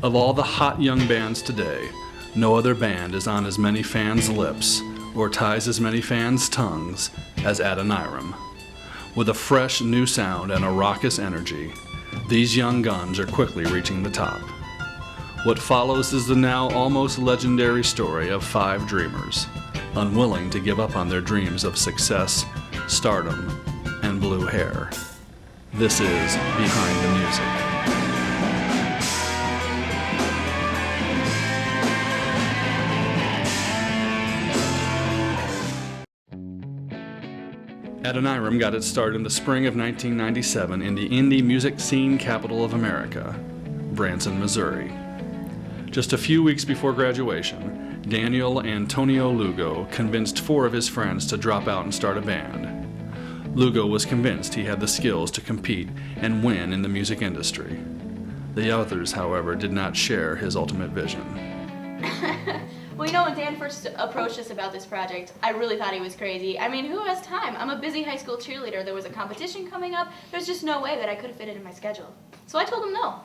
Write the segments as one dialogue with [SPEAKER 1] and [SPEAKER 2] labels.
[SPEAKER 1] Of all the hot young bands today, no other band is on as many fans' lips or ties as many fans' tongues as Adoniram. With a fresh new sound and a raucous energy, these young guns are quickly reaching the top. What follows is the now almost legendary story of 5 dreamers, unwilling to give up on their dreams of success, stardom, and blue hair. This is Behind the Music. Adoniram got its start in the spring of 1997 in the indie music scene capital of America, Branson, Missouri. Just a few weeks before graduation, Daniel Antonio Lugo convinced 4 of his friends to drop out and start a band. Lugo was convinced he had the skills to compete and win in the music industry. The others, however, did not share his ultimate vision.
[SPEAKER 2] Well, when Dan first approached us about this project, I really thought he was crazy. I mean, who has time? I'm a busy high school cheerleader. There was a competition coming up. There's just no way that I could have fit it in my schedule. So I told him no.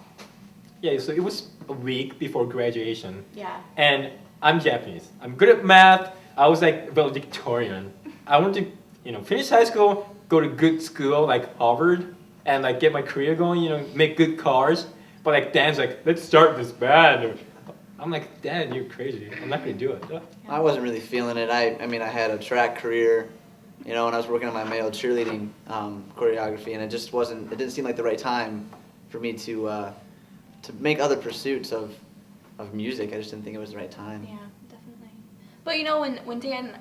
[SPEAKER 3] Yeah, so it was a week before graduation.
[SPEAKER 2] Yeah.
[SPEAKER 3] And I'm Japanese. I'm good at math. I was like valedictorian. I wanted to, finish high school, go to good school like Harvard, and like get my career going, make good cars. But like Dan's like, let's start this band. I'm like, Dan, you're crazy. I'm not gonna do it.
[SPEAKER 4] I wasn't really feeling it. I mean, I had a track career, and I was working on my male cheerleading choreography, and it just wasn't. It didn't seem like the right time for me to make other pursuits of music. I just didn't think it was the right time.
[SPEAKER 2] Yeah, definitely. But when Dan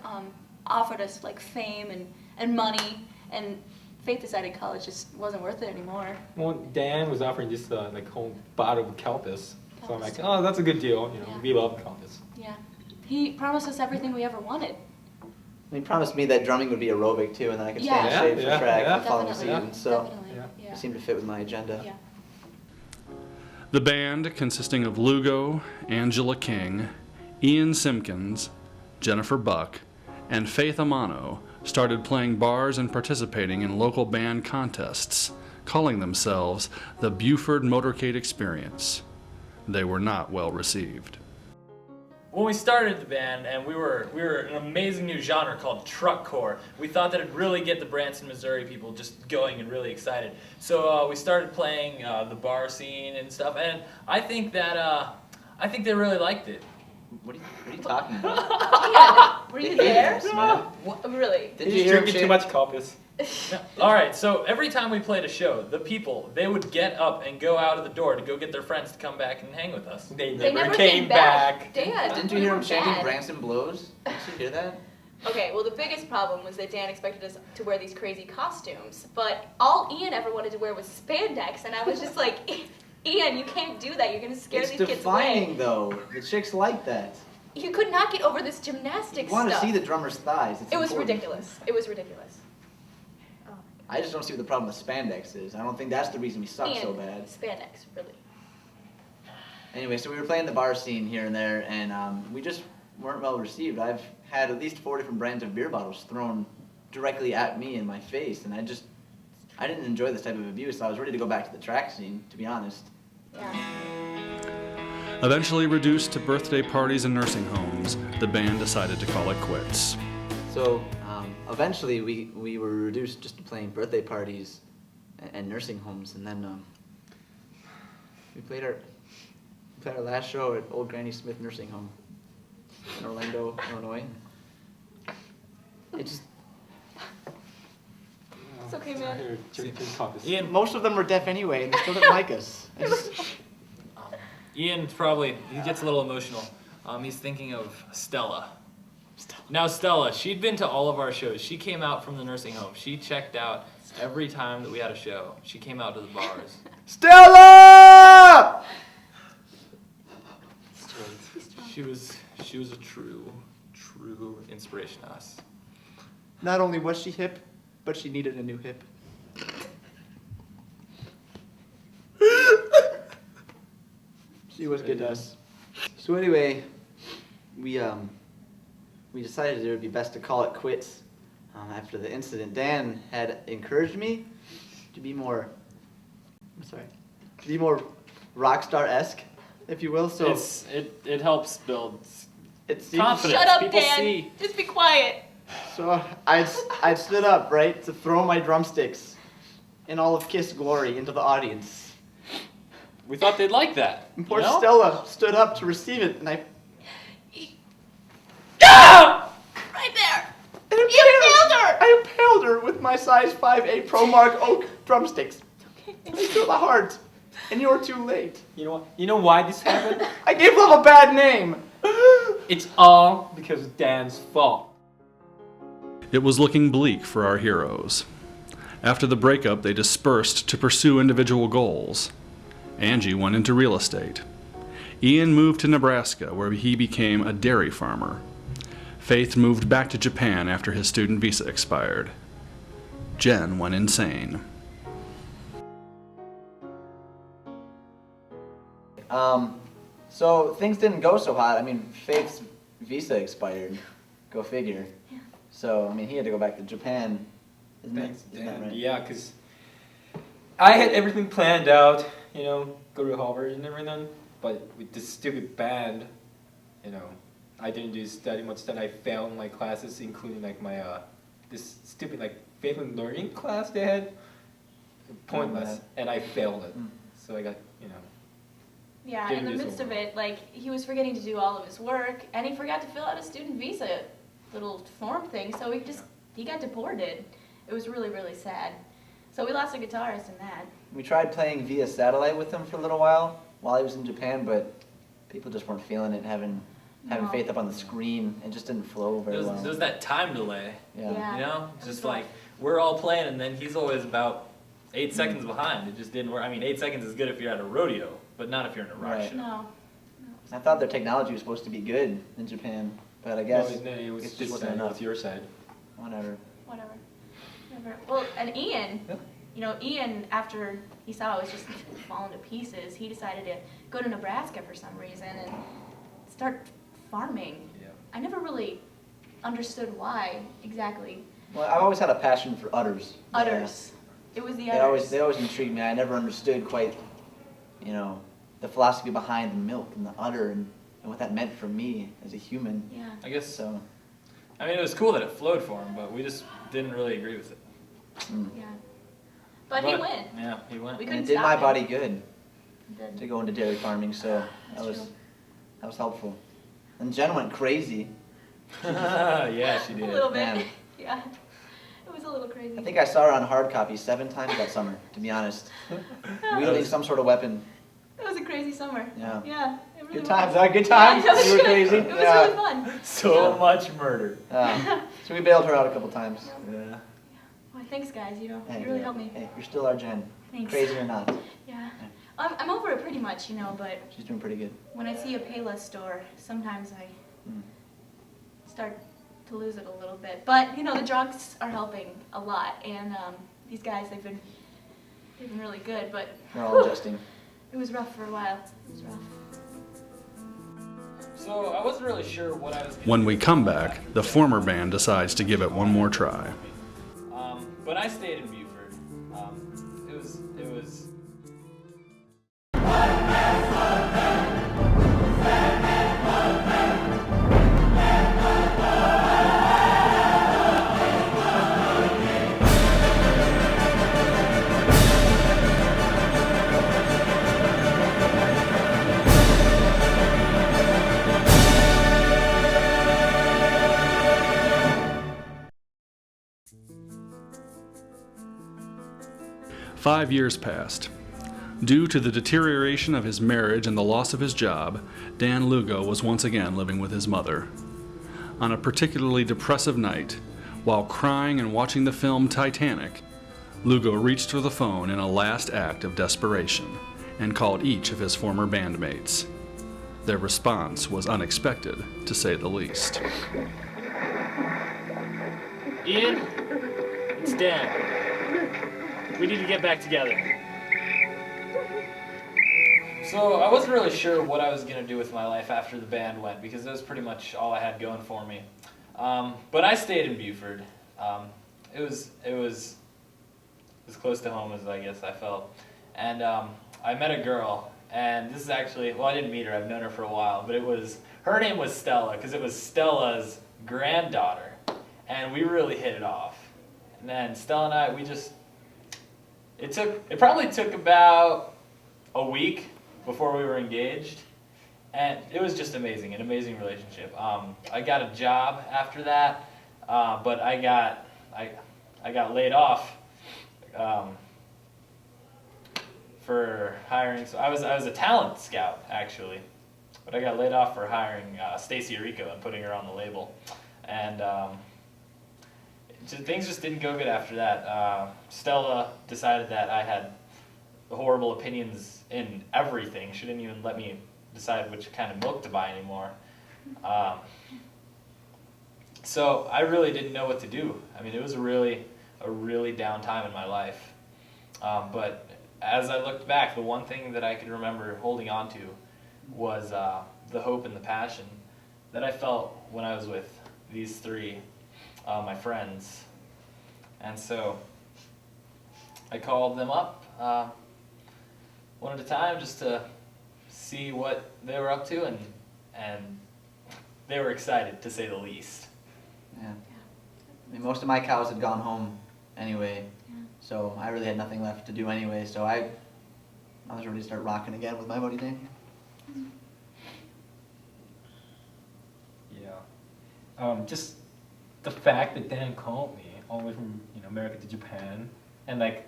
[SPEAKER 2] offered us like fame and money, and Faith decided college just wasn't worth it anymore.
[SPEAKER 3] Well, Dan was offering this like whole bottle of Calpis. So I'm like, oh, that's a good deal. We love Calpis.
[SPEAKER 2] Yeah. He promised us everything we ever wanted.
[SPEAKER 4] He promised me that drumming would be aerobic too, and then I could stay in shape for track the following season. So it seemed to fit with my agenda.
[SPEAKER 2] Yeah.
[SPEAKER 1] The band, consisting of Lugo, Angela King, Ian Simpkins, Jennifer Buck, and Faith Amano, started playing bars and participating in local band contests, calling themselves the Buford Motorcade Experience. They were not well received.
[SPEAKER 5] When we started the band, and we were an amazing new genre called truckcore. We thought that it'd really get the Branson, Missouri people just going and really excited. So we started playing the bar scene and stuff, and I think they really liked it.
[SPEAKER 4] What are you talking about?
[SPEAKER 2] Yeah, were you there? What, really?
[SPEAKER 4] Did you hear
[SPEAKER 3] drinking too much Calpis?
[SPEAKER 5] All right, so every time we played a show, the people, they would get up and go out of the door to go get their friends to come back and hang with us.
[SPEAKER 3] They never came back.
[SPEAKER 2] Dan,
[SPEAKER 4] didn't you hear him chanting Branson Blows? Did you hear that?
[SPEAKER 2] Okay, well the biggest problem was that Dan expected us to wear these crazy costumes, but all Ian ever wanted to wear was spandex, and I was just like, Ian, you can't do that. You're going to scare these kids away.
[SPEAKER 4] It's defining, though. The chicks like that.
[SPEAKER 2] You could not get over this gymnastics
[SPEAKER 4] You want
[SPEAKER 2] stuff.
[SPEAKER 4] to see the drummer's thighs.
[SPEAKER 2] It was ridiculous. It was ridiculous.
[SPEAKER 4] I just don't see what the problem with spandex is. I don't think that's the reason we suck so bad.
[SPEAKER 2] Spandex, really.
[SPEAKER 4] Anyway, so we were playing the bar scene here and there, and we just weren't well received. I've had at least 4 different brands of beer bottles thrown directly at me in my face, and I didn't enjoy this type of abuse, so I was ready to go back to the track scene, to be honest.
[SPEAKER 2] Yeah.
[SPEAKER 1] Eventually reduced to birthday parties and nursing homes, the band decided to call it quits.
[SPEAKER 4] So eventually we were reduced just to playing birthday parties and nursing homes, and then we played our last show at Old Granny Smith Nursing Home in Orlando, Illinois. It just...
[SPEAKER 2] It's okay, man.
[SPEAKER 4] Ian, most of them were deaf anyway, and they still didn't like us.
[SPEAKER 5] Ian he gets a little emotional. He's thinking of Stella. Now Stella, she'd been to all of our shows. She came out from the nursing home. She checked out every time that we had a show. She came out to the bars.
[SPEAKER 4] Stella!
[SPEAKER 5] She was a true inspiration to us.
[SPEAKER 4] Not only was she hip, but she needed a new hip. She was good to us. So anyway, we decided it would be best to call it quits after the incident. Dan had encouraged me to be more rock star-esque if you will. So
[SPEAKER 5] it helps build
[SPEAKER 4] it's
[SPEAKER 5] confidence.
[SPEAKER 2] Shut up,
[SPEAKER 5] People
[SPEAKER 2] Dan.
[SPEAKER 5] see.
[SPEAKER 2] Just be quiet.
[SPEAKER 4] So I stood up, right, to throw my drumsticks in all of Kiss glory into the audience.
[SPEAKER 5] We thought they'd like that.
[SPEAKER 4] And poor
[SPEAKER 5] you know?
[SPEAKER 4] Stella stood up to receive it, and I
[SPEAKER 2] Right there.
[SPEAKER 4] and
[SPEAKER 2] You failed her.
[SPEAKER 4] I impaled her with my size 5A Pro Mark Oak drumsticks. Right through the heart. And you're too late.
[SPEAKER 3] You know what? You know why this happened?
[SPEAKER 4] I gave love a bad name.
[SPEAKER 3] It's all because of Dan's fault.
[SPEAKER 1] It was looking bleak for our heroes. After the breakup, they dispersed to pursue individual goals. Angie went into real estate. Ian moved to Nebraska, where he became a dairy farmer. Faith moved back to Japan after his student visa expired. Jen went insane.
[SPEAKER 4] So things didn't go so hot. I mean, Faith's visa expired. Go figure.
[SPEAKER 2] Yeah.
[SPEAKER 4] So, I mean, he had to go back to Japan.
[SPEAKER 3] Thanks,
[SPEAKER 4] Isn't that
[SPEAKER 3] Dan.
[SPEAKER 4] right?
[SPEAKER 3] Yeah, because I had everything planned out, you know, go to Harvard and everything, but with this stupid band, you know, I didn't do study much. Then I failed my classes, including like my this stupid like faith and learning class they had, pointless, and I failed it. So I got, you know.
[SPEAKER 2] Yeah,
[SPEAKER 3] Didn't
[SPEAKER 2] in the
[SPEAKER 3] do so
[SPEAKER 2] midst of
[SPEAKER 3] well.
[SPEAKER 2] it, like, he was forgetting to do all of his work, and he forgot to fill out a student visa little form thing, so he got deported. It was really, really sad. So we lost a guitarist in that.
[SPEAKER 4] We tried playing via satellite with him for a little while he was in Japan, but people just weren't feeling it, having
[SPEAKER 2] No.
[SPEAKER 4] Faith up on the screen. It just didn't flow very well.
[SPEAKER 5] There's that time delay.
[SPEAKER 2] Yeah.
[SPEAKER 5] You know,
[SPEAKER 2] It was
[SPEAKER 5] just
[SPEAKER 2] rough.
[SPEAKER 5] like we're all playing, and then he's always about 8 seconds behind. It just didn't work. I mean, 8 seconds is good if you're at a rodeo, but not if you're in a rock
[SPEAKER 4] Right.
[SPEAKER 5] show.
[SPEAKER 2] No.
[SPEAKER 4] I thought their technology was supposed to be good in Japan, but I guess
[SPEAKER 3] No, it was
[SPEAKER 4] it just
[SPEAKER 3] just
[SPEAKER 4] wasn't enough.
[SPEAKER 3] your side.
[SPEAKER 4] Whatever.
[SPEAKER 2] Whatever. Well, and Ian, you know, Ian, after he saw it was just falling to pieces, he decided to go to Nebraska for some reason and start farming.
[SPEAKER 3] Yeah.
[SPEAKER 2] I never really understood why exactly.
[SPEAKER 4] Well, I've always had a passion for udders.
[SPEAKER 2] Udders. It was the
[SPEAKER 4] They
[SPEAKER 2] udders.
[SPEAKER 4] always intrigued me. I never understood quite, you know, the philosophy behind the milk and the udder and what that meant for me as a human.
[SPEAKER 2] Yeah.
[SPEAKER 5] I guess.
[SPEAKER 4] So,
[SPEAKER 5] I mean, it was cool that it flowed for him, but we just didn't really agree with it.
[SPEAKER 2] Yeah. But he went.
[SPEAKER 5] Yeah, he went.
[SPEAKER 2] We
[SPEAKER 4] and
[SPEAKER 2] couldn't
[SPEAKER 4] it did
[SPEAKER 2] stop
[SPEAKER 4] my
[SPEAKER 2] him.
[SPEAKER 4] body good
[SPEAKER 2] It
[SPEAKER 4] to
[SPEAKER 2] did.
[SPEAKER 4] go into dairy farming, so
[SPEAKER 2] That's true.
[SPEAKER 4] that was helpful. And Jen went crazy.
[SPEAKER 5] Yeah, she
[SPEAKER 2] A
[SPEAKER 5] did.
[SPEAKER 2] little bit.
[SPEAKER 4] Man.
[SPEAKER 2] Yeah. It was a little crazy.
[SPEAKER 4] I think I saw her on hard copy 7 times that summer, to be honest. Wielding some sort of weapon.
[SPEAKER 2] It was a crazy summer.
[SPEAKER 4] Yeah.
[SPEAKER 2] Yeah. It really
[SPEAKER 4] Good times,
[SPEAKER 2] was.
[SPEAKER 4] Good times.
[SPEAKER 2] Yeah, it was
[SPEAKER 4] You were
[SPEAKER 2] good.
[SPEAKER 4] crazy.
[SPEAKER 2] It was
[SPEAKER 4] Yeah.
[SPEAKER 2] really fun.
[SPEAKER 5] So much murder.
[SPEAKER 4] So we bailed her out a couple times.
[SPEAKER 5] Yeah.
[SPEAKER 2] Well, thanks, guys. You know,
[SPEAKER 4] Hey,
[SPEAKER 2] you really helped me.
[SPEAKER 4] Hey, you're still our Jen.
[SPEAKER 2] Thanks.
[SPEAKER 4] Crazy or not.
[SPEAKER 2] Yeah. I'm over it pretty much, you know, but
[SPEAKER 4] She's doing pretty good.
[SPEAKER 2] when I see a Payless store, sometimes I
[SPEAKER 4] Mm.
[SPEAKER 2] start to lose it a little bit. But, you know, the drugs are helping a lot, and these guys, they've been really good, but
[SPEAKER 4] We're all adjusting.
[SPEAKER 2] it was rough for a while. It was rough.
[SPEAKER 5] So I wasn't really sure what I was. Gonna
[SPEAKER 1] When
[SPEAKER 5] do
[SPEAKER 1] we
[SPEAKER 5] with
[SPEAKER 1] come
[SPEAKER 5] my life
[SPEAKER 1] back,
[SPEAKER 5] after
[SPEAKER 1] the
[SPEAKER 5] band.
[SPEAKER 1] former band decides to give it one more try.
[SPEAKER 5] But I stayed in Buford. It was.
[SPEAKER 1] Five years passed. Due to the deterioration of his marriage and the loss of his job, Dan Lugo was once again living with his mother. On a particularly depressive night, while crying and watching the film Titanic, Lugo reached for the phone in a last act of desperation and called each of his former bandmates. Their response was unexpected, to say the least.
[SPEAKER 6] Ian, it's Dan. We need to get back together.
[SPEAKER 5] So I wasn't really sure what I was gonna do with my life after the band went because that was pretty much all I had going for me. But I stayed in Buford. It was as close to home as I guess I felt, and I met a girl, and this is actually, well, I didn't meet her, I've known her for a while, but her name was Stella, because it was Stella's granddaughter, and we really hit it off. And then Stella and I, it probably took about a week before we were engaged, and it was just amazing, an amazing relationship. I got a job after that, but I got laid off for hiring. So I was a talent scout actually, but I got laid off for hiring Stacy Arico and putting her on the label, and things just didn't go good after that. Stella decided that I had horrible opinions in everything. She didn't even let me decide which kind of milk to buy anymore. So I really didn't know what to do. I mean, it was a really down time in my life. But as I looked back, the one thing that I could remember holding on to was the hope and the passion that I felt when I was with these three, my friends. And so I called them up one at a time just to see what they were up to, and they were excited, to say the least.
[SPEAKER 4] Yeah. I mean, most of my cows had gone home anyway, so I really had nothing left to do anyway, so I was ready to start rocking again with my buddy Dan.
[SPEAKER 3] Yeah. Just the fact that Dan called me all the way from America to Japan, and like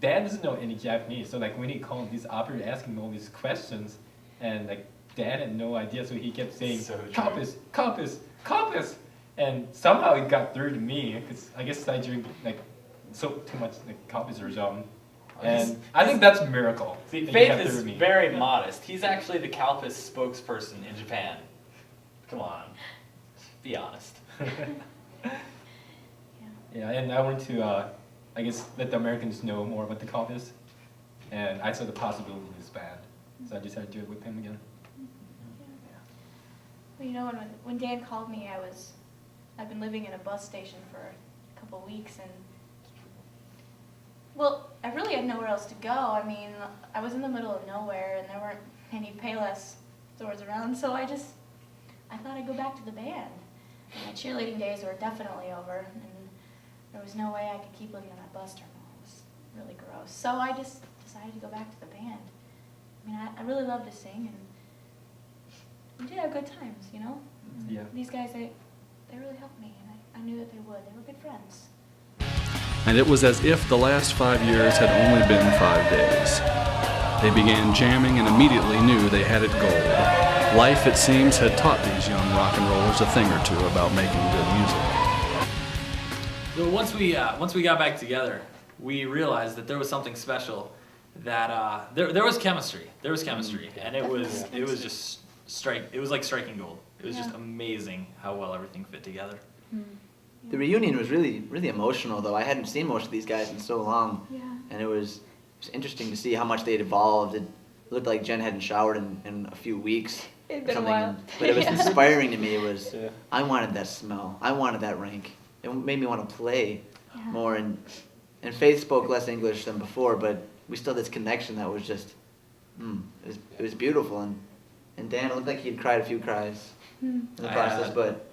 [SPEAKER 3] Dan doesn't know any Japanese, so like when he called, this operator asking me all these questions, and like Dan had no idea, so he kept saying compass, compass, compass, and somehow it got through to me because I guess I drink like too much like compass or something. And I think that's a miracle.
[SPEAKER 5] See, Faith is very modest. He's actually the Calpis spokesperson in Japan. Come on, be honest.
[SPEAKER 3] Yeah, and I wanted to, I guess, let the Americans know more about the Calpis, and I saw the possibility in this band, so I decided to do it with him again.
[SPEAKER 2] Well, when Dan called me, I've been living in a bus station for a couple weeks, and well, I really had nowhere else to go. I mean, I was in the middle of nowhere, and there weren't any Payless stores around, so I thought I'd go back to the band. And my cheerleading days were definitely over, and there was no way I could keep living in that bus terminal. It was really gross. So I just decided to go back to the band. I mean, I really love to sing, and we did have good times,
[SPEAKER 3] Yeah.
[SPEAKER 2] These guys, they really helped me, and I knew that they would. They were good friends.
[SPEAKER 1] And it was as if the last 5 years had only been 5 days. They began jamming and immediately knew they had it gold. Life, it seems, had taught these young rock and rollers a thing or two about making good music.
[SPEAKER 5] So once we got back together, we realized that there was something special. That there was chemistry. There was chemistry, and it was just It was like striking gold. It was just amazing how well everything fit together.
[SPEAKER 4] The reunion was really, really emotional, though. I hadn't seen most of these guys in so long, and it was interesting to see how much they'd evolved. It looked like Jen hadn't showered in a few weeks.
[SPEAKER 2] It'd been a while.
[SPEAKER 4] But it was inspiring to me. It was, I wanted that smell. I wanted that rank. It made me want to play more. And Faith spoke less English than before, but we still had this connection that was just, it was beautiful. And Dan, it looked like he'd cried a few cries in the process, but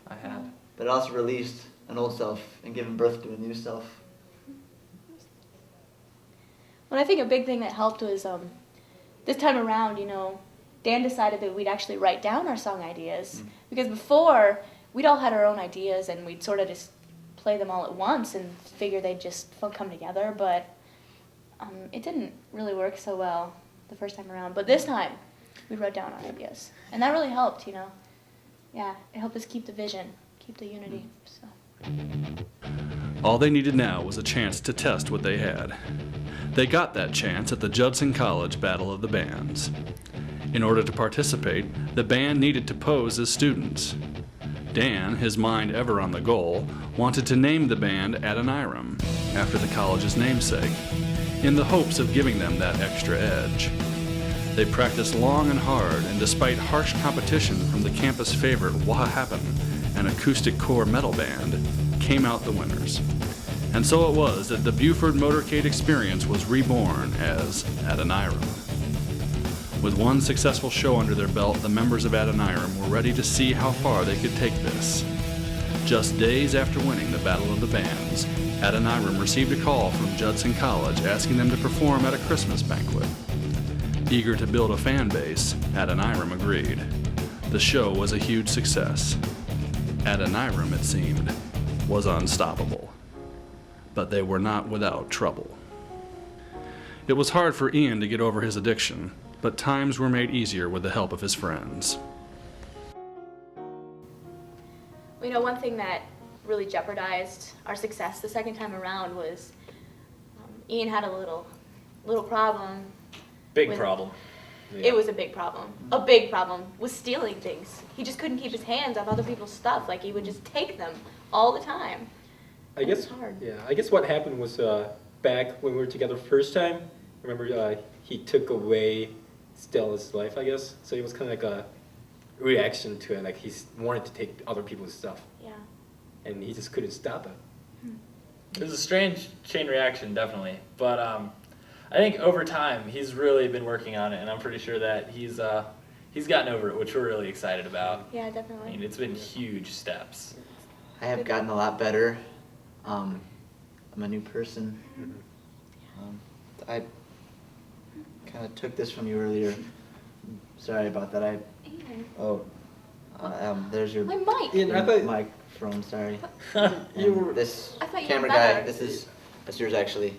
[SPEAKER 4] it also released an old self and given birth to a new self.
[SPEAKER 2] Well, I think a big thing that helped was this time around, Dan decided that we'd actually write down our song ideas. Because before, we'd all had our own ideas and we'd sort of just play them all at once and figure they'd just come together. But it didn't really work so well the first time around. But this time, we wrote down our ideas. And that really helped, Yeah, it helped us keep the vision, keep the unity. So.
[SPEAKER 1] All they needed now was a chance to test what they had. They got that chance at the Judson College Battle of the Bands. In order to participate, the band needed to pose as students. Dan, his mind ever on the goal, wanted to name the band Adoniram, after the college's namesake, in the hopes of giving them that extra edge. They practiced long and hard, and despite harsh competition from the campus favorite What Happened, an acoustic core metal band, came out the winners. And so it was that the Buford Motorcade experience was reborn as Adoniram. With one successful show under their belt, the members of Adoniram were ready to see how far they could take this. Just days after winning the Battle of the Bands, Adoniram received a call from Judson College asking them to perform at a Christmas banquet. Eager to build a fan base, Adoniram agreed. The show was a huge success. Adoniram, it seemed, was unstoppable. But they were not without trouble. It was hard for Ian to get over his addiction, but times were made easier with the help of his friends.
[SPEAKER 2] Well, you know, one thing that really jeopardized our success the second time around was Ian had a little problem.
[SPEAKER 5] Big problem.
[SPEAKER 2] It was a big problem. A big problem was stealing things. He just couldn't keep his hands off other people's stuff. Like, he would just take them all the time.
[SPEAKER 3] I guess.
[SPEAKER 2] It was hard.
[SPEAKER 3] Yeah. I guess what happened was back when we were together first time. Remember, he took away Stella's life, I guess. So it was kind of like a reaction to it. Like, he wanted to take other people's stuff.
[SPEAKER 2] Yeah.
[SPEAKER 3] And he just couldn't stop it.
[SPEAKER 5] It was a strange chain reaction, definitely. But I think over time, he's really been working on it, and I'm pretty sure that he's gotten over it, which we're really excited about.
[SPEAKER 2] Yeah,
[SPEAKER 5] I
[SPEAKER 2] definitely.
[SPEAKER 5] mean, it's been huge steps.
[SPEAKER 4] I have gotten a lot better. I'm a new person. I kind of took this from you earlier. Sorry about that.
[SPEAKER 2] Ian.
[SPEAKER 4] There's your
[SPEAKER 2] My mic.
[SPEAKER 3] Ian, I thought
[SPEAKER 4] microphone. Sorry.
[SPEAKER 3] you were.
[SPEAKER 4] And this
[SPEAKER 2] I thought you
[SPEAKER 4] camera
[SPEAKER 2] were
[SPEAKER 4] guy.
[SPEAKER 2] better.
[SPEAKER 4] That's yours actually.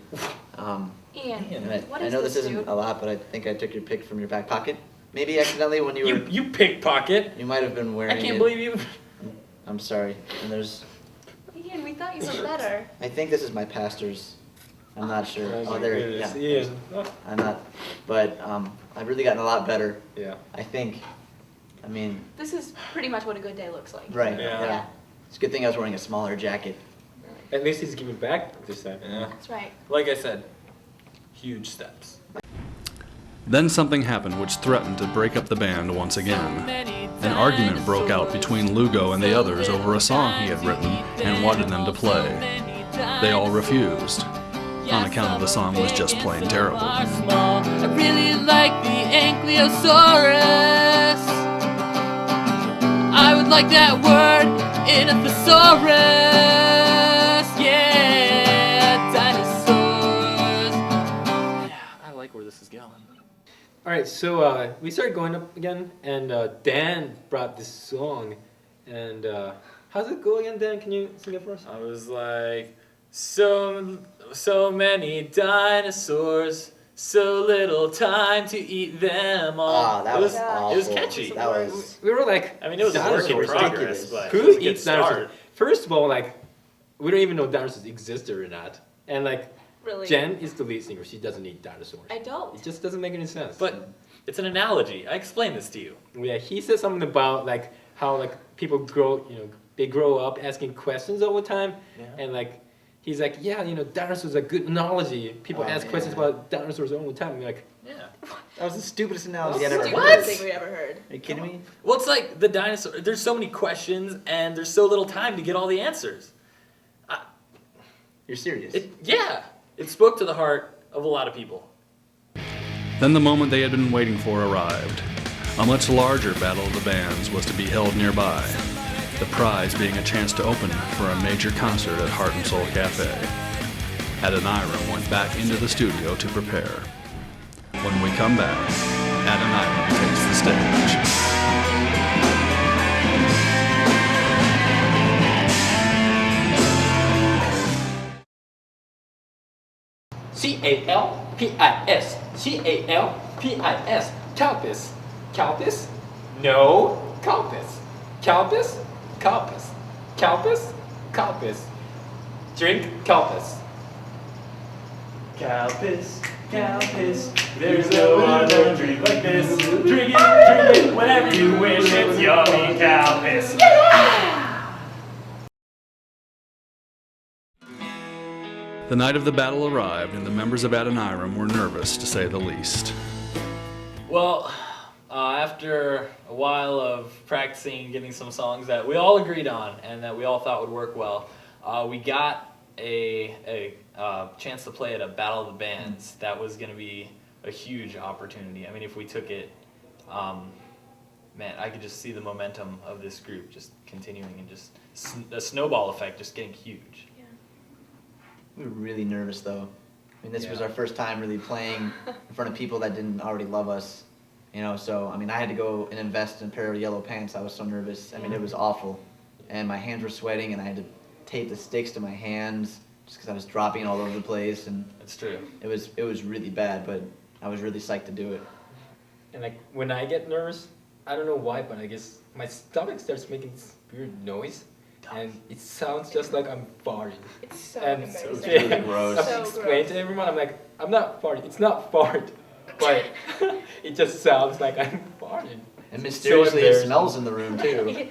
[SPEAKER 2] Ian,
[SPEAKER 4] And
[SPEAKER 2] what
[SPEAKER 4] I
[SPEAKER 2] is
[SPEAKER 4] know
[SPEAKER 2] this,
[SPEAKER 4] this isn't
[SPEAKER 2] dude?
[SPEAKER 4] a lot, but I think I took your pic from your back pocket. Maybe accidentally when you were.
[SPEAKER 5] You pickpocket.
[SPEAKER 4] You might have been wearing
[SPEAKER 5] I
[SPEAKER 4] it.
[SPEAKER 5] can't believe you.
[SPEAKER 4] I'm sorry. And there's.
[SPEAKER 2] Ian, we thought you were better.
[SPEAKER 4] I think this is my pastor's. I'm not sure.
[SPEAKER 3] Oh, my
[SPEAKER 4] there.
[SPEAKER 3] goodness,
[SPEAKER 4] Yeah.
[SPEAKER 3] Ian. Oh,
[SPEAKER 4] I'm not. But I've really gotten a lot better.
[SPEAKER 3] yeah.
[SPEAKER 4] I think. I mean.
[SPEAKER 2] This is pretty much what a good day looks like.
[SPEAKER 4] Right.
[SPEAKER 5] Yeah.
[SPEAKER 2] Yeah.
[SPEAKER 4] It's a good thing I was wearing a smaller jacket.
[SPEAKER 3] At least he's giving back this time.
[SPEAKER 5] Yeah.
[SPEAKER 2] That's right.
[SPEAKER 5] Like I said, huge steps.
[SPEAKER 1] Then something happened which threatened to break up the band once again. An argument broke out between Lugo and the others over a song he had written and wanted them to play. They all refused, on account of the song was just plain terrible.
[SPEAKER 7] I really like the Ankylosaurus. I would like that word in a thesaurus. Yeah, dinosaurs.
[SPEAKER 5] Yeah, I like where this is going.
[SPEAKER 3] All right, so we started going up again, and Dan brought this song. And how's it go again, Dan? Can you sing it for us?
[SPEAKER 5] I was like, so many dinosaurs, so little time to eat them all.
[SPEAKER 4] That
[SPEAKER 5] it
[SPEAKER 4] was
[SPEAKER 5] was
[SPEAKER 4] awful.
[SPEAKER 5] It was catchy.
[SPEAKER 4] That was.
[SPEAKER 3] We were like,
[SPEAKER 5] I mean, it was a work in
[SPEAKER 3] dinosaurs,
[SPEAKER 5] progress,
[SPEAKER 4] ridiculous.
[SPEAKER 5] but
[SPEAKER 3] Who
[SPEAKER 5] it was a good
[SPEAKER 3] eats dinosaurs?
[SPEAKER 5] start.
[SPEAKER 3] First of all, like, we don't even know dinosaurs existed or not. And like,
[SPEAKER 2] Really.
[SPEAKER 3] Jen is the lead singer. She doesn't eat dinosaurs.
[SPEAKER 2] I don't.
[SPEAKER 3] It just doesn't make any sense.
[SPEAKER 5] But it's an analogy. I explained this to you.
[SPEAKER 3] yeah, he said something about like how like people grow, they grow up asking questions all the time, and like he's like, yeah, dinosaurs are good analogy. People
[SPEAKER 4] Oh,
[SPEAKER 3] ask
[SPEAKER 4] yeah.
[SPEAKER 3] questions about dinosaurs all the time. You're like,
[SPEAKER 5] Yeah.
[SPEAKER 4] That was the stupidest analogy
[SPEAKER 2] That's
[SPEAKER 4] I've
[SPEAKER 2] the
[SPEAKER 4] ever
[SPEAKER 2] stupidest
[SPEAKER 4] heard.
[SPEAKER 2] thing we ever heard.
[SPEAKER 4] Are you kidding me?
[SPEAKER 5] Well, it's like the dinosaur. There's so many questions, and there's so little time to get all the answers.
[SPEAKER 4] You're serious?
[SPEAKER 5] It spoke to the heart of a lot of people.
[SPEAKER 1] Then the moment they had been waiting for arrived. A much larger Battle of the Bands was to be held nearby, the prize being a chance to open for a major concert at Heart and Soul Cafe. Adoniram went back into the studio to prepare. When we come back, Adoniram takes the stage.
[SPEAKER 3] Calpis, Calpis, Calpis, Calpis, no, Calpis, Calpis, Calpis, Calpis, Calpis, drink Calpis.
[SPEAKER 6] Calpis, Calpis, there's no other drink like this. Drink it whenever you wish. It's yummy, Calpis.
[SPEAKER 1] The night of the battle arrived, and the members of Adoniram were nervous, to say the least.
[SPEAKER 5] Well, after a while of practicing and getting some songs that we all agreed on and that we all thought would work well, we got a chance to play at a Battle of the Bands that was going to be a huge opportunity. I mean, if we took it, man, I could just see the momentum of this group just continuing and just a snowball effect just getting huge.
[SPEAKER 2] Yeah.
[SPEAKER 4] We were really nervous though. I mean, this was
[SPEAKER 3] Yeah.
[SPEAKER 4] our first time really playing in front of people that didn't already love us. You know, so I mean, I had to go and invest in a pair of yellow pants. I was so nervous. I mean, it was awful, and my hands were sweating, and I had to tape the sticks to my hands just because I was dropping it all over the place, and
[SPEAKER 5] That's true.
[SPEAKER 4] it was really bad. But I was really psyched to do it.
[SPEAKER 3] And like when I get nervous, I don't know why, but I guess my stomach starts making this weird noise, and it sounds just like I'm farting.
[SPEAKER 2] It's so
[SPEAKER 3] And
[SPEAKER 2] embarrassing.
[SPEAKER 4] It's really gross.
[SPEAKER 3] I've
[SPEAKER 2] So
[SPEAKER 3] explained
[SPEAKER 2] gross.
[SPEAKER 3] to everyone, I'm like, I'm not farting. It's not fart, but it just sounds like I'm farting.
[SPEAKER 4] And mysteriously, it
[SPEAKER 3] embarrassing.
[SPEAKER 4] smells in the room too.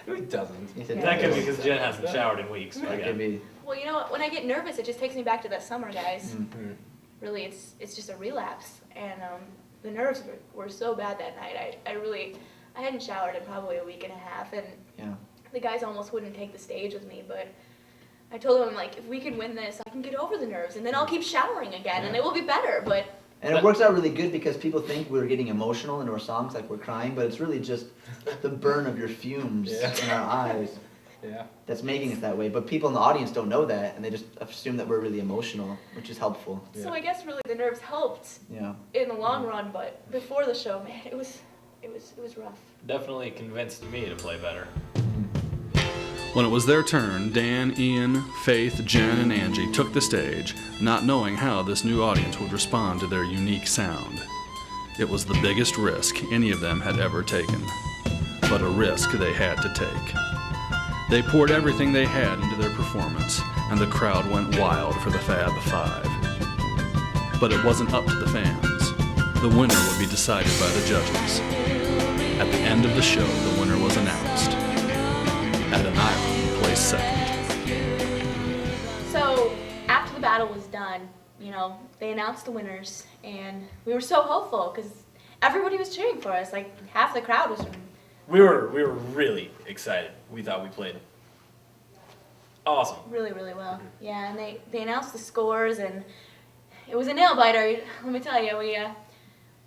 [SPEAKER 3] No, it doesn't.
[SPEAKER 4] He said,
[SPEAKER 5] That could be because Jen hasn't showered in weeks.
[SPEAKER 4] That could be.
[SPEAKER 2] Well, you know what? When I get nervous, it just takes me back to that summer, guys.
[SPEAKER 3] Mm.
[SPEAKER 2] Really, it's just a relapse, and the nerves were so bad that night. I hadn't showered in probably a week and a half, and
[SPEAKER 4] Yeah.
[SPEAKER 2] the guys almost wouldn't take the stage with me, but I told them, like, if we can win this, I can get over the nerves, and then I'll keep showering again, and it will be better. But
[SPEAKER 4] And it works out really good because people think we're getting emotional into our songs, like we're crying, but it's really just the burn of your fumes
[SPEAKER 3] Yeah.
[SPEAKER 4] in our eyes
[SPEAKER 3] Yeah.
[SPEAKER 4] that's making it that way. But people in the audience don't know that, and they just assume that we're really emotional, which is helpful.
[SPEAKER 2] so I guess really the nerves helped
[SPEAKER 4] Yeah.
[SPEAKER 2] in the long run, but before the show, man, it was rough.
[SPEAKER 5] Definitely convinced me to play better.
[SPEAKER 1] When it was their turn, Dan, Ian, Faith, Jen, and Angie took the stage, not knowing how this new audience would respond to their unique sound. It was the biggest risk any of them had ever taken, but a risk they had to take. They poured everything they had into their performance, and the crowd went wild for the Fab Five. But it wasn't up to the fans. The winner would be decided by the judges. At the end of the show, the winner was announced. Adoniram placed second.
[SPEAKER 2] So after the battle was done, you know, they announced the winners, and we were so hopeful because everybody was cheering for us. Like half the crowd was from.
[SPEAKER 5] We were really excited. We thought we played awesome.
[SPEAKER 2] Really, really well. Yeah, and they announced the scores, and it was a nail biter. Let me tell you,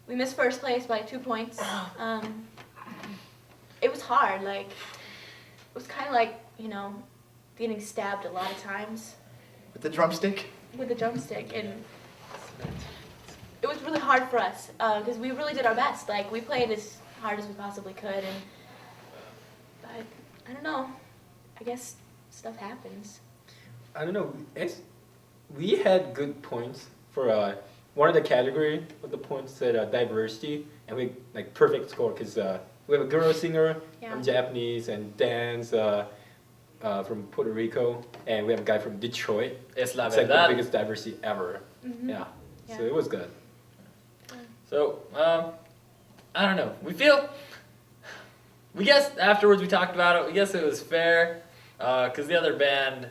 [SPEAKER 2] we missed first place by 2 points. It was hard. Like it was kind of like, you know, getting stabbed a lot of times
[SPEAKER 4] With the drumstick?
[SPEAKER 2] with a drumstick, and it was really hard for us because we really did our best. Like we played as hard as we possibly could, but I don't know. I guess stuff happens.
[SPEAKER 3] I don't know. We had good points for one of the category of the points said diversity, and we like perfect score because we have a girl singer
[SPEAKER 2] Yeah.
[SPEAKER 3] from Japanese and dance from Puerto Rico, and we have a guy from Detroit.
[SPEAKER 5] Es la
[SPEAKER 3] It's like the
[SPEAKER 5] verdad.
[SPEAKER 3] biggest diversity ever.
[SPEAKER 2] Mhm.
[SPEAKER 3] Yeah.
[SPEAKER 2] Yeah.
[SPEAKER 3] So it was good.
[SPEAKER 5] So, I don't know. We guessed afterwards we talked about it. We guess it was fair because the other band,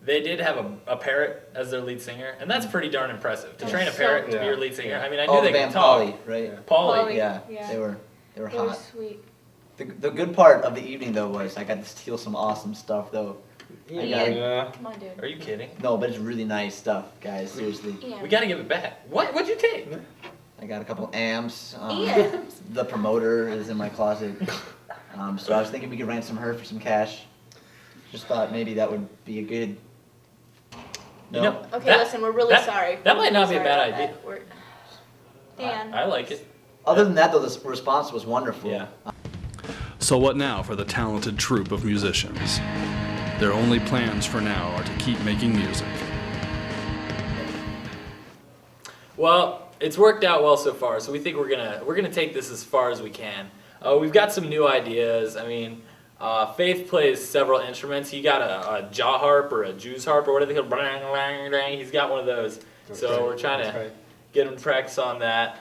[SPEAKER 5] they did have a parrot as their lead singer, and that's pretty darn impressive. To
[SPEAKER 2] That's
[SPEAKER 5] train a
[SPEAKER 2] so
[SPEAKER 5] parrot to be
[SPEAKER 3] cool.
[SPEAKER 5] your lead singer.
[SPEAKER 3] Yeah.
[SPEAKER 5] I mean, I knew
[SPEAKER 4] Oh,
[SPEAKER 5] they
[SPEAKER 4] the
[SPEAKER 5] could
[SPEAKER 4] band
[SPEAKER 5] talk.
[SPEAKER 4] Polly, right?
[SPEAKER 5] Polly.
[SPEAKER 2] Polly.
[SPEAKER 4] Yeah,
[SPEAKER 2] Yeah.
[SPEAKER 4] they were
[SPEAKER 2] They were
[SPEAKER 4] hot.
[SPEAKER 2] sweet.
[SPEAKER 4] The good part of the evening though was I got to steal some awesome stuff though. I got it.
[SPEAKER 3] Yeah.
[SPEAKER 2] Come on, dude.
[SPEAKER 5] Are you kidding?
[SPEAKER 4] No, but it's really nice stuff, guys. Seriously.
[SPEAKER 2] Ian.
[SPEAKER 5] We got to give it back. What'd you take?
[SPEAKER 4] I got a couple amps.
[SPEAKER 2] Ian.
[SPEAKER 4] The promoter is in my closet. So I was thinking we could ransom her for some cash. Just thought maybe that would be a good.
[SPEAKER 5] You know,
[SPEAKER 2] Okay,
[SPEAKER 5] that-
[SPEAKER 2] listen, we're really
[SPEAKER 5] that-
[SPEAKER 2] sorry.
[SPEAKER 5] that
[SPEAKER 2] We're
[SPEAKER 5] might not be a
[SPEAKER 2] really
[SPEAKER 5] bad
[SPEAKER 2] sorry about
[SPEAKER 5] idea.
[SPEAKER 2] that. We're- Dan.
[SPEAKER 5] I like it.
[SPEAKER 4] Other than that, though, the response was wonderful.
[SPEAKER 5] Yeah.
[SPEAKER 1] So what now for the talented troupe of musicians? Their only plans for now are to keep making music.
[SPEAKER 5] Well, it's worked out well so far, so we think we're gonna take this as far as we can. We've got some new ideas. I mean, Faith plays several instruments. He got a jaw harp or a Jews harp or whatever they call it. He's got one of those. So we're trying
[SPEAKER 3] That's
[SPEAKER 5] to
[SPEAKER 3] right.
[SPEAKER 5] get him to practice on that.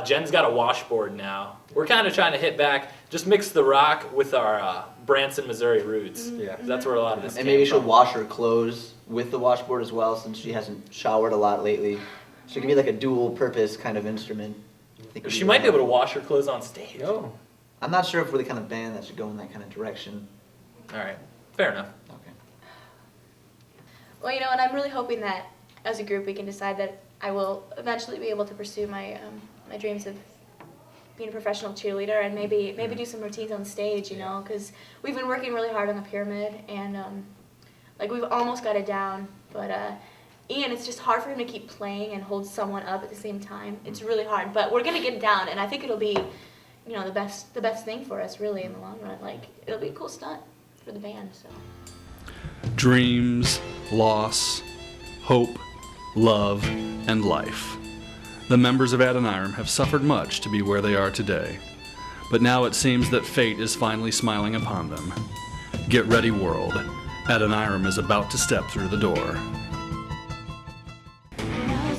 [SPEAKER 5] Jen's got a washboard now. We're kind of trying to hit back, just mix the rock with our Branson, Missouri roots.
[SPEAKER 3] Yeah.
[SPEAKER 5] That's where a lot of this
[SPEAKER 4] And
[SPEAKER 5] came
[SPEAKER 4] maybe she'll
[SPEAKER 5] from.
[SPEAKER 4] wash her clothes with the washboard as well, since she hasn't showered a lot lately. So it can be like a dual-purpose kind of instrument. I think it would
[SPEAKER 5] She
[SPEAKER 4] be
[SPEAKER 5] might be able to
[SPEAKER 4] helpful.
[SPEAKER 5] wash her clothes on stage.
[SPEAKER 3] No.
[SPEAKER 4] I'm not sure if we're the kind of band that should go in that kind of direction.
[SPEAKER 5] All right, fair enough.
[SPEAKER 4] Okay.
[SPEAKER 2] Well, you know, and I'm really hoping that as a group we can decide that I will eventually be able to pursue my my dreams of being a professional cheerleader and maybe do some routines on stage, you know, because we've been working really hard on the pyramid and like we've almost got it down, but Ian, it's just hard for him to keep playing and hold someone up at the same time. It's really hard, but we're gonna get it down, and I think it'll be, you know, the best thing for us really in the long run. Like it'll be a cool stunt for the band. So
[SPEAKER 1] Dreams, loss, hope, love, and life. The members of Adoniram have suffered much to be where they are today, but now it seems that fate is finally smiling upon them. Get ready, world. Adoniram is about to step through the door.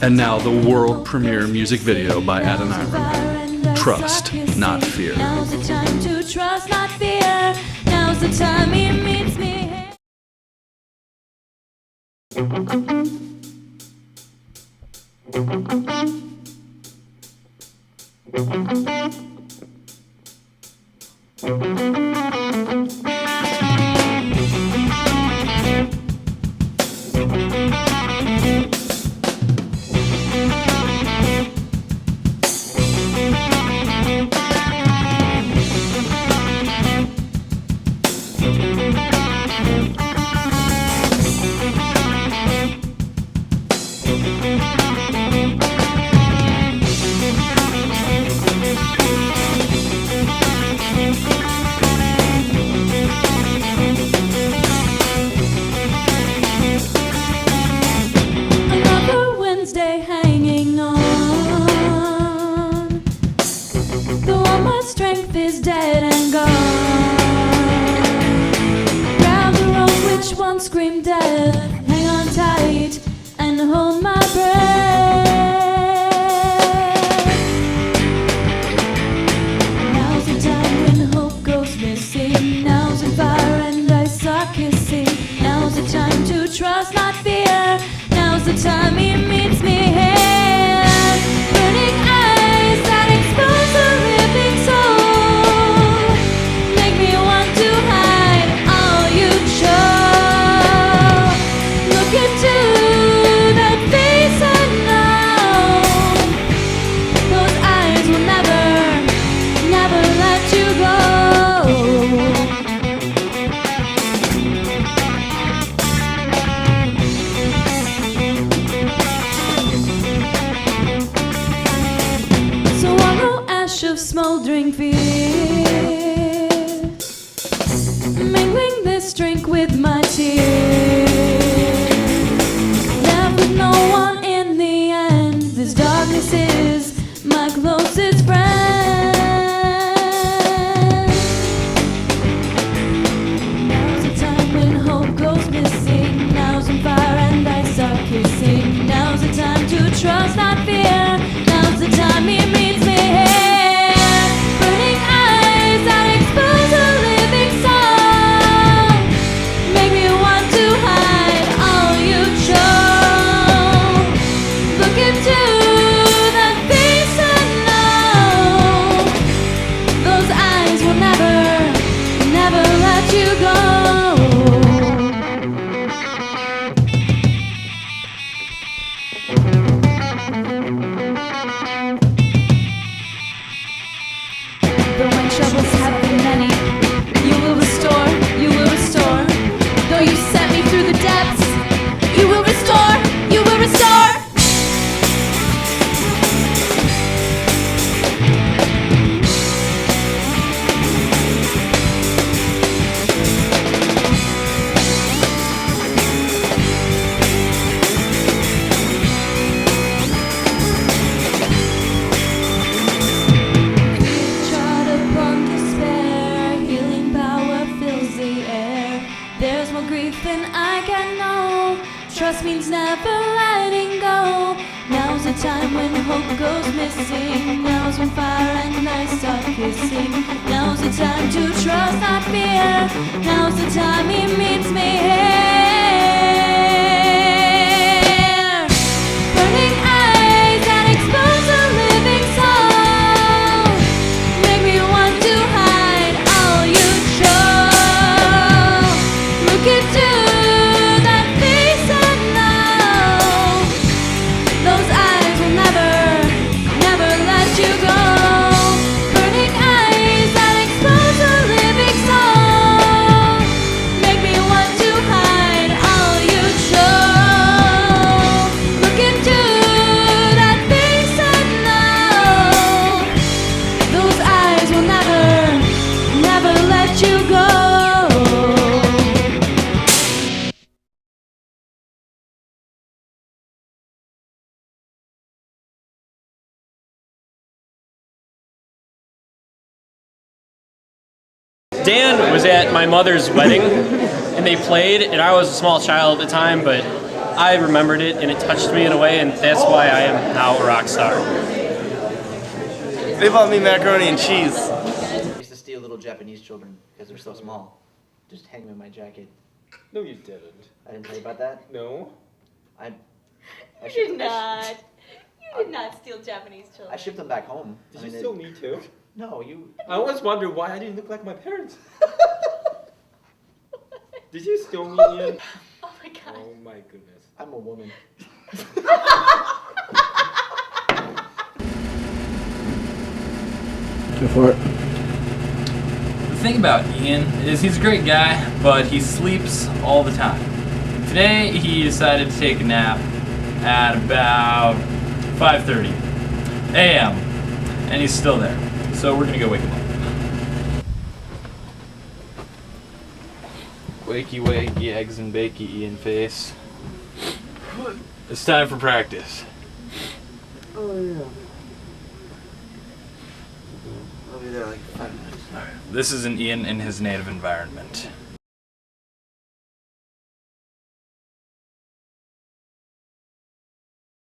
[SPEAKER 1] And now the world premiere music video by Adoniram. Trust, not fear.
[SPEAKER 8] Now's the time to trust, not fear. Now's the time he meets me. Another Wednesday hanging on. Though all my strength is dead and gone. Grab the rope, which one screamed death. Hang on tight and hold my breath. Now's the time when hope goes missing. Now's the fire and ice are kissing. Now's the time to trust, not fear. Now's the time he meets me here. Burning eyes that expose a living soul. Make me want to hide all you show. Look into that face and know those eyes will never, never let you go. So I'll go ash of smoldering fears, mingling this drink with my tears. Left with no one in the end. This darkness is my closest friend. Now's the time when hope goes missing. Now's when fire and ice are kissing. Now's the time to trust, not fear. Now's the time he meets me here. Burning eyes that expose a living soul. Make me want to hide all you show. Look into that face and know those eyes will never, never let you go. Though my troubles have been many, you will restore, you will restore. Though you sent me through the depths, you will restore, you will restore. Trod upon despair, healing power fills the air. There's more grief than I can know. Trust means never letting go. Now's the time when hope goes missing. Now's when fire and ice are kissing. Now's the time to trust, not fear. Now's the time he meets me here. Burning eyes that expose a living soul. Make me want to hide all you show. Look into that face and know those eyes
[SPEAKER 9] Dan was at my mother's wedding, and they played, and I was a small child at the time, but I remembered it, and it touched me in a way, and that's why I am now a rock star.
[SPEAKER 10] They bought me macaroni and cheese.
[SPEAKER 4] I used to steal little Japanese children because they're so small. Just hang them in my jacket.
[SPEAKER 3] No, you didn't.
[SPEAKER 4] I didn't tell you about that?
[SPEAKER 3] No.
[SPEAKER 4] I
[SPEAKER 2] You
[SPEAKER 4] shipped-
[SPEAKER 2] did not. You did not steal Japanese children.
[SPEAKER 4] I shipped them back home.
[SPEAKER 3] Did
[SPEAKER 4] I
[SPEAKER 3] you
[SPEAKER 4] mean,
[SPEAKER 3] steal me too?
[SPEAKER 4] No, you.
[SPEAKER 3] I always wonder why I didn't look like my parents. Did you steal me, Ian?
[SPEAKER 2] Oh my god.
[SPEAKER 3] Oh my goodness.
[SPEAKER 4] I'm a woman.
[SPEAKER 1] Go for it.
[SPEAKER 5] The thing about Ian is he's a great guy, but he sleeps all the time. Today he decided to take a nap at about 5:30 a.m. and he's still there. So we're gonna go wake him up.
[SPEAKER 11] Wakey wakey, eggs and bakey, Ian face. It's time for practice.
[SPEAKER 10] Oh yeah. I'll be there like 5 minutes.
[SPEAKER 5] This is an Ian in his native environment.